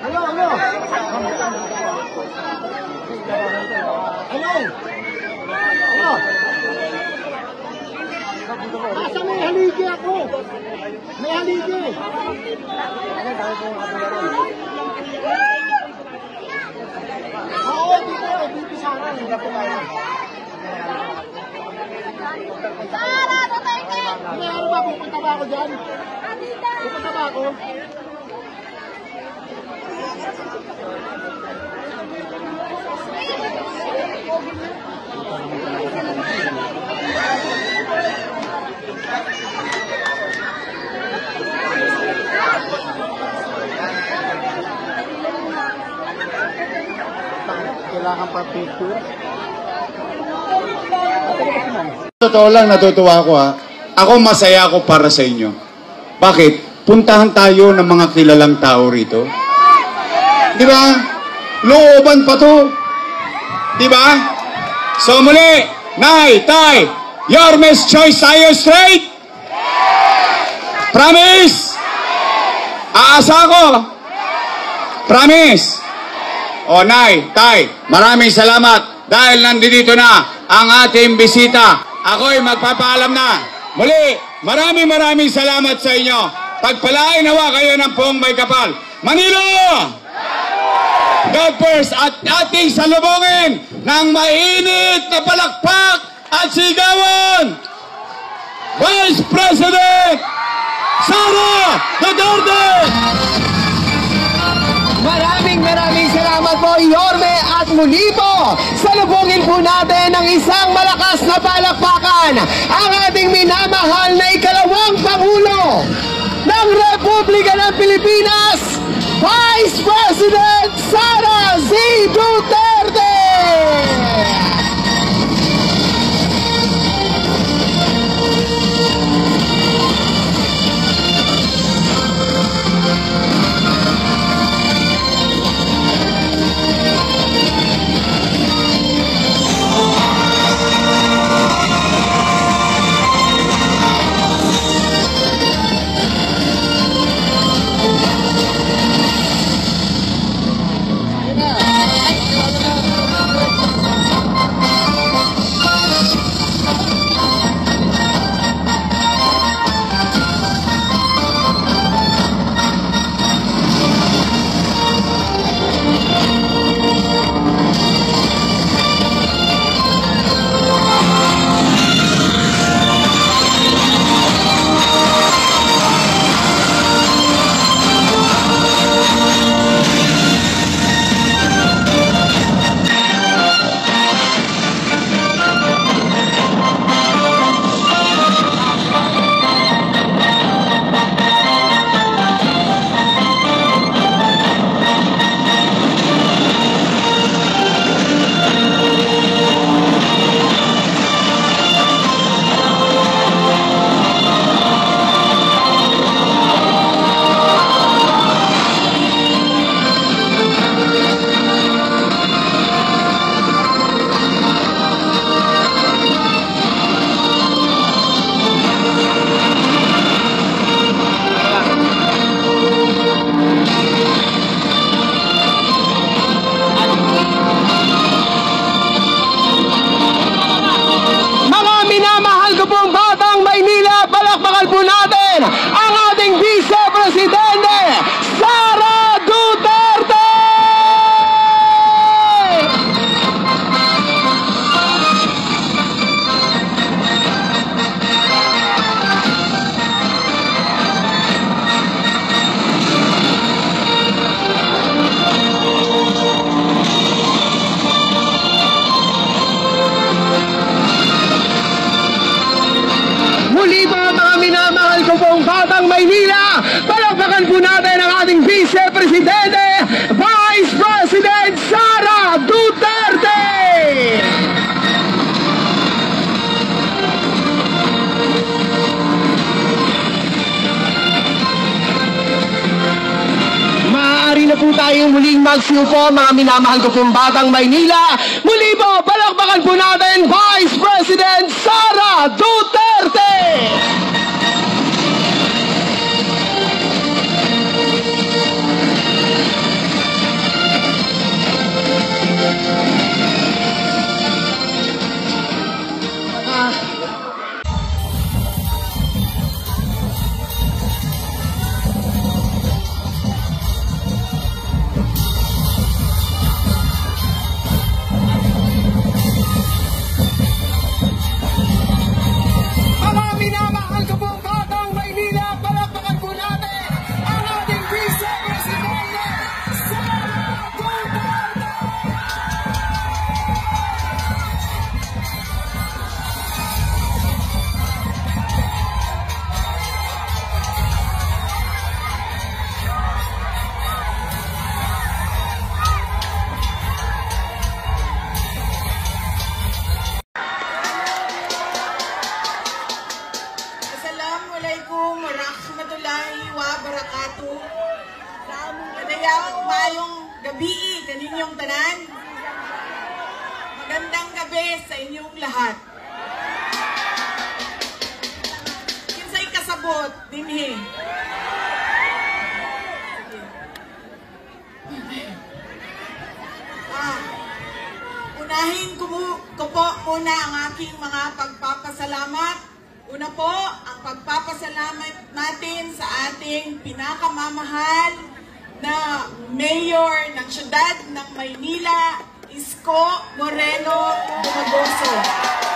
Ano? Ano? Asa may haligi ako? May haligi. Oo, dito sana. Sara, Duterte! Meron ba? Pupunta ba ako dyan? Pupunta ba ako? Kailangan pa picture. Totoo lang, natutuwa ako ha. Ako masaya ako para sa inyo. Bakit? Puntahan tayo ng mga kilalang tao rito. Di ba? Looban pa to. Di ba? So muli, Nay, Tay, Yormes choice tayo straight? Promise? Aasa ko? Promise? O Nay, Tay, maraming salamat dahil nandito na ang ating bisita. Ako'y magpapaalam na. Muli, maraming salamat sa inyo. Pagpalain nawa kayo ng poong may kapal. Manilo! God first at ating salubungin ng mainit na palakpak at sigawan. Vice President Sara Duterte! Maraming salamat po, Yorme, at muli po, salubungin po natin ng isang malakas na palakpakan ang ating minamahal na ikalawang Pangulo ng Republika ng Pilipinas, Vice President Sara Z. Duterte! Maynila, palakpakan po natin ang ating Vice Presidente, Vice President Sara Duterte! Maaari na po tayong muling magsiupo, mga minamahal ko pong batang Maynila. Muli po, palakpakan po natin Vice President Sara Duterte! gabi kaninyong tanan. Magandang gabi sa inyong lahat. Kinsay kasabot dinhi. Unahin ko po muna ang aking mga pagpapasalamat. Una po, ang pagpapasalamat natin sa ating pinakamamahal na mayor ng siyudad ng Maynila, Isko Moreno Dumagoso.